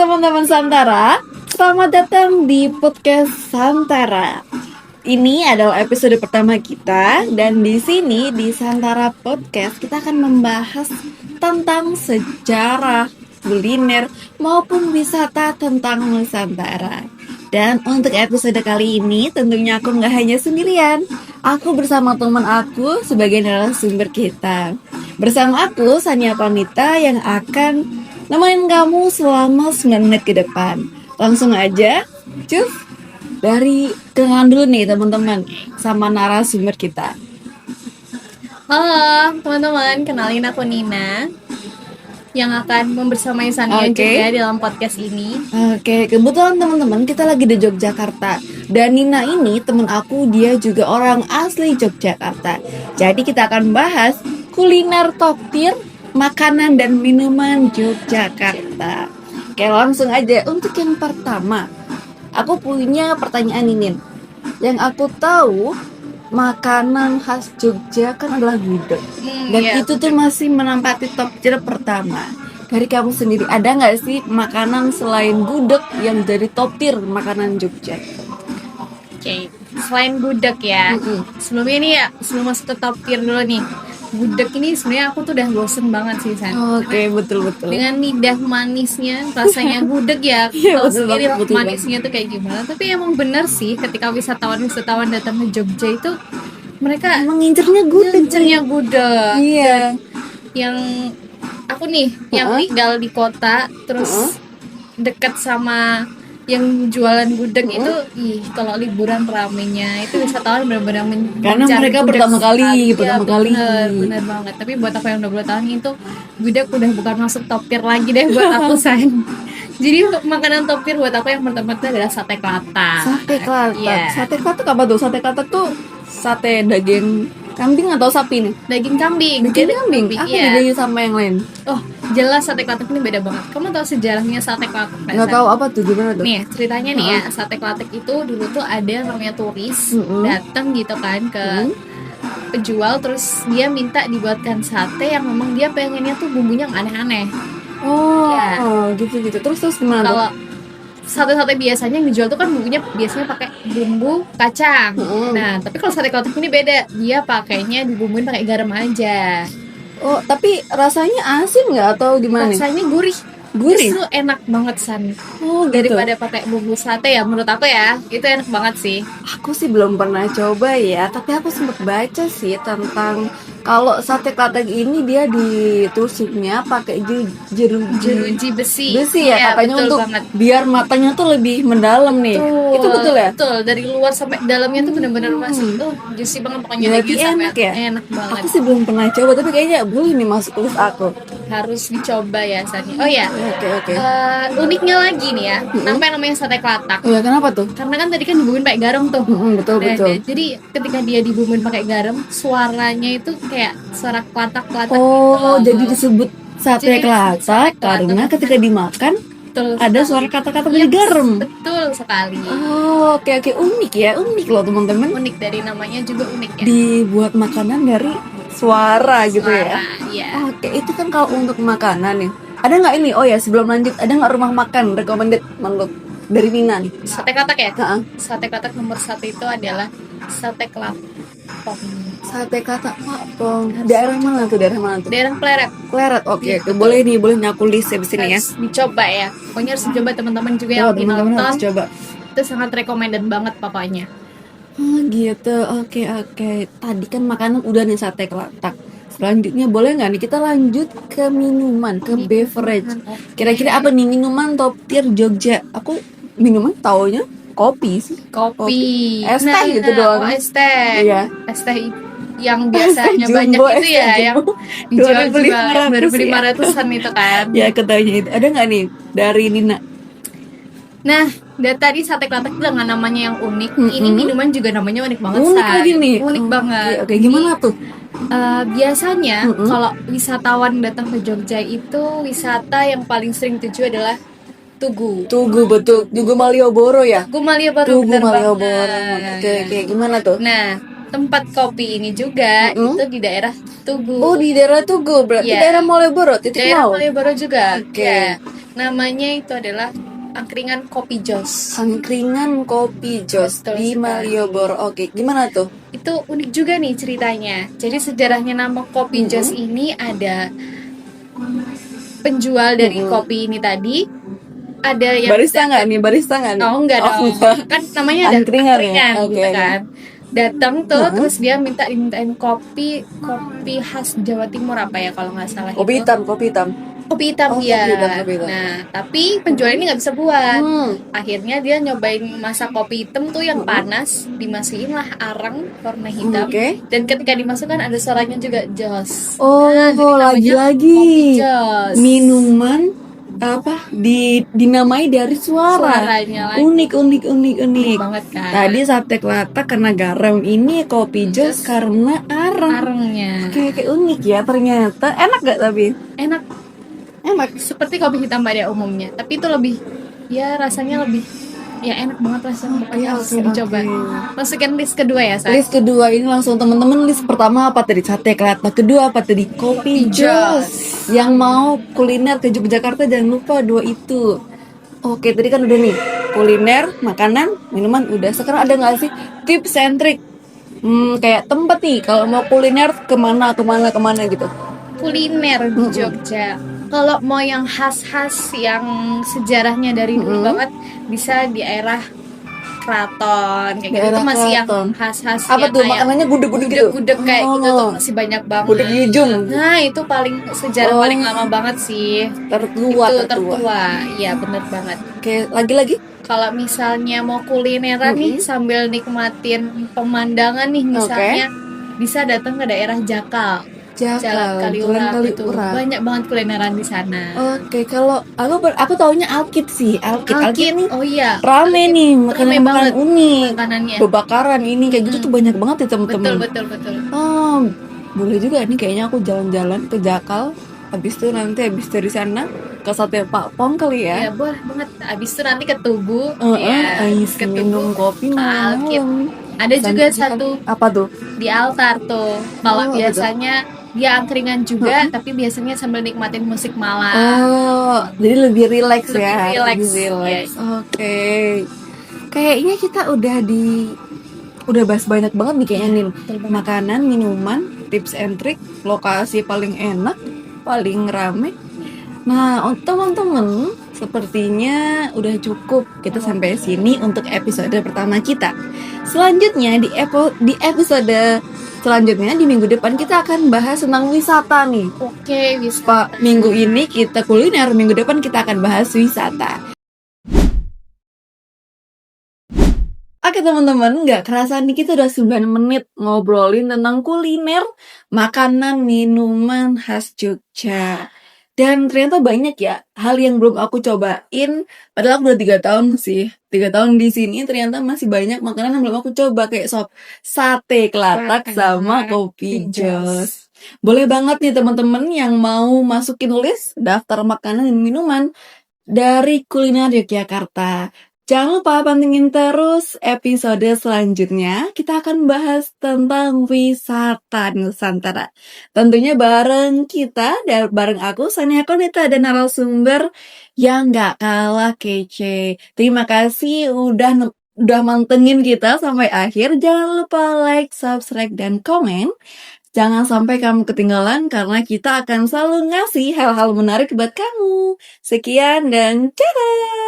teman-teman Santara, selamat datang di podcast Santara. Ini adalah episode pertama kita dan di sini di Santara Podcast kita akan membahas tentang sejarah, kuliner maupun wisata tentang Nusantara. Dan untuk episode kali ini tentunya aku nggak hanya sendirian. Aku bersama teman aku sebagai narasumber kita. Bersama aku Sania Panita yang akan nemenin kamu selama 9 menit ke depan. Langsung aja, cus. Dari kenalan dulu nih teman-teman sama narasumber kita. Halo teman-teman, kenalin aku Nina yang akan membersamai Sania juga dalam podcast ini. Oke, kebetulan teman-teman kita lagi di Yogyakarta. Dan Nina ini teman aku, dia juga orang asli Yogyakarta. Jadi kita akan bahas kuliner top tier, makanan dan minuman Yogyakarta. Oke, langsung aja. Untuk yang pertama, aku punya pertanyaan ini. Yang aku tahu makanan khas Jogja kan adalah gudeg. Dan itu tuh masih menempati top tier pertama. Dari kamu sendiri, ada nggak sih makanan selain gudeg yang jadi top tier makanan Jogja? Oke, selain gudeg ya. Sebelumnya nih ya, sebelum masuk ke top tier dulu nih. Gudeg ini sebenarnya aku tuh udah bosen banget sih San. Oke, betul-betul. Dengan lidah manisnya, rasanya gudeg ya. Iya, Tahu betul sendiri banget, betul manisnya tuh kayak gimana. Tapi emang bener sih, ketika wisatawan datang ke Jogja itu mereka Mengincernya gudeg. ngincernya gudeg. Iya. Yang aku nih yang tinggal di kota terus deket sama yang jualan gudeg itu, kalau liburan ramenya itu wisatawan benar-benar karena mereka pertama kali. Bener banget. Tapi buat aku yang 20 tahun itu gudeg udah bukan masuk top tier lagi deh buat aku sayang. Jadi makanan top tier buat aku yang pertama itu adalah sate klatak. Sate klatak. Iya. Sate klatak apa tuh? Sate klatak tuh sate daging kambing atau sapi nih? Daging kambing. Daging kambing. Apa Iya. bedanya sama yang lain? Oh, jelas sate klatak ini beda banget. Kamu tahu sejarahnya sate klatak? Nggak tahu apa tuh, gimana tuh? Nih ceritanya nih ya, sate klatak itu dulu tuh ada namanya turis datang gitu kan ke penjual, terus dia minta dibuatkan sate yang memang dia pengennya tuh bumbunya yang aneh-aneh. Oh, Ya. gitu. Terus gimana tuh? Kalau sate-sate biasanya yang dijual tuh kan bumbunya biasanya pakai bumbu kacang. Nah, tapi kalau sate klatak ini beda, dia pakainya dibumbuin pakai garam aja. Oh, tapi rasanya asin nggak atau gimana nih? Rasanya gurih. Gurih? Justru enak banget San. Oh, gitu. Daripada pakai bumbu sate ya, menurut aku ya itu enak banget sih. Aku sih belum pernah coba ya, tapi aku sempat baca sih tentang kalau sate klatak ini dia ditusuknya pakai Jeruji besi. ya, Iya, katanya betul untuk banget. biar matanya tuh lebih mendalam nih. Itu betul ya? Betul, dari luar sampai dalamnya tuh benar-benar masih juicy banget pokoknya Berarti daging sampai enak ya? enak banget. Aku sih belum pernah coba, tapi kayaknya boleh nih masuk list aku. Harus dicoba ya Sani. Oh ya. Oke. Uniknya lagi nih ya, kenapa yang namanya sate klatak? Oh ya, kenapa tuh? Karena kan tadi kan dibumbuin pakai garam tuh. Betul. Jadi ketika dia dibumbuin pakai garam, suaranya itu kayak suara klatak-klatak Oh, gitu. jadi disebut sate Jadi, klatak sate klatak. karena ketika dimakan Betul ada sekali. suara kata-kata Iya, dari garam. Betul sekali. Oh, oke. Unik loh teman-teman. Unik, dari namanya juga unik ya. Dibuat makanan dari suara gitu ya. Iya. Oke, itu kan kalau untuk makanan nih. Ada nggak ini? Oh ya, sebelum lanjut, ada nggak rumah makan recommended menurut dari Nina nih? Sate klatak ya? Heeh. Sate klatak nomor 1 itu adalah sate klatak. Sate klatak Papong. Daerah mana tuh? Daerah Pleret. Pleret. Oke. Boleh nyaku list ya di sini ya. Harus dicoba ya. Pokoknya harus dicoba teman-teman juga yang Oh, lagi teman-teman harus nonton. coba. Itu sangat recommended banget pokoknya. Oh gitu, oke. Tadi kan makanan udah nih sate klatak. Selanjutnya boleh nggak nih kita lanjut ke minuman, ke beverage. Kira-kira apa nih minuman top tier Jogja? Aku minuman taunya kopi sih. Kopi. Es teh gitu doang. Oh, es teh. Iya. Es teh yang biasanya Jumbo, banyak es itu teh ya, yang jumbo. dijual 2.500 2.500-an itu kan. Ya ketanya itu. Ada nggak nih dari Nina? Nah, dari tadi sate klatak itu dengan namanya yang unik. Ini minuman juga namanya unik banget. Unik San. lagi nih. Unik banget. Oke, gimana tuh? Biasanya kalau wisatawan datang ke Jogja itu wisata yang paling sering tuju adalah Tugu. Betul. Tugu Malioboro ya? Tugu Malioboro. Tugu bener Malioboro. banget. Oke, gimana tuh? Nah, tempat kopi ini juga Mm-mm. itu di daerah Tugu. Oh, di daerah Tugu, berarti Iya. daerah Malioboro, titik Daerah nol. Malioboro juga. Oke. Ya. Namanya itu adalah Angkringan Kopi Jos. Angkringan Kopi Jos Betul di sekali. Malioboro. Oke, gimana tuh? Itu unik juga nih ceritanya. Jadi sejarahnya nama Kopi Jos ini ada penjual dari kopi ini tadi. Ada yang Barista nggak nih? Barista nggak nih? Oh enggak dong. enggak. Kan namanya ada Angkringan ya? angkringan Oke, gitu oke. kan. Datang tuh terus dia dimintain kopi khas Jawa Timur apa ya kalau nggak salah Kopi itu. hitam, kopi hitam. Kopi hitam Oh, ya. kopi hitam, kopi hitam. Nah, tapi penjual ini nggak bisa buat. Hmm. Akhirnya dia nyobain masak kopi hitam tuh yang panas, dimasukin lah arang warna hitam. Oke. Dan ketika dimasukkan ada suaranya juga jos. Oh, jadi namanya lagi-lagi Kopi Jos. minuman apa dinamai dari suara. Suaranya lagi. Unik Banget kan. Tadi sate kelatak karena garam, ini kopi jos karena arang. Arangnya. Kayak unik ya ternyata. Enak gak tapi? Enak. Seperti kopi hitam pada umumnya, tapi itu lebih ya rasanya lebih ya enak banget rasanya. Pokoknya harus dicoba. Masukin list kedua ya, Say. List kedua ini langsung teman-teman. List pertama apa tadi? Sate kelatak. Kedua apa tadi? Kopi jos. Yang mau kuliner ke Yogyakarta jangan lupa dua itu. Oke, tadi kan udah nih kuliner, makanan, minuman udah. Sekarang ada nggak sih tips and trick? Kayak tempat nih kalau mau kuliner kemana gitu. Kuliner di Jogja. Kalau mau yang khas-khas yang sejarahnya dari dulu banget bisa di daerah Keraton kayak gitu. Itu masih yang khas-khas. Apa yang tuh kayak makanannya gudeg-gudeg gitu? Gudeg kayak gitu tuh masih banyak banget. Gudeg hijau. Nah, itu paling sejarah paling lama banget sih. Tertua. Iya, bener banget. Oke, lagi-lagi. Kalau misalnya mau kulineran nih sambil nikmatin pemandangan nih misalnya bisa datang ke daerah Jakal. Jalan Kaliurang itu banyak banget kulineran di sana. Oke, kalau aku taunya Alkit sih. Alkit nih. Oh iya. Rame nih makanan unik. Makanannya. Bebakaran ini kayak gitu tuh banyak banget ya teman-teman. Betul. Oh, boleh juga nih kayaknya aku jalan-jalan ke Jakal. Habis dari sana ke Sate Pak Pong kali ya. Iya, boleh banget. Habis itu nanti ke Tugu. Ke minum kopi malam. Ada juga satu apa tuh? Di Altar tuh. Kalau biasanya dia angkringan juga, tapi biasanya sambil nikmatin musik malam. Oh, jadi lebih rileks ya. Relax. Oke. Kayaknya kita udah bahas banyak banget nih kayaknya nih. Makanan, minuman, tips and trick, lokasi paling enak, paling rame. Nah, teman-teman, sepertinya udah cukup kita sampai sini untuk episode pertama kita. Selanjutnya di episode selanjutnya di minggu depan kita akan bahas tentang wisata nih. Oke, wisata. Minggu ini kita kuliner, minggu depan kita akan bahas wisata. Oke teman-teman, nggak kerasa nih kita udah 9 menit ngobrolin tentang kuliner, makanan, minuman khas Jogja. Dan ternyata banyak ya hal yang belum aku cobain. Padahal aku udah 3 tahun sih. 3 tahun di sini ternyata masih banyak makanan yang belum aku coba. Kayak sate kelatak sama kopi jos. Boleh banget nih teman-teman yang mau masukin list daftar makanan dan minuman dari kuliner Yogyakarta. Jangan lupa pantengin terus episode selanjutnya. Kita akan bahas tentang wisata Nusantara. Tentunya bareng kita dan bareng aku, Sania Konita, dan narasumber yang gak kalah kece. Terima kasih udah mantengin kita sampai akhir. Jangan lupa like, subscribe, dan komen. Jangan sampai kamu ketinggalan karena kita akan selalu ngasih hal-hal menarik buat kamu. Sekian dan dadah!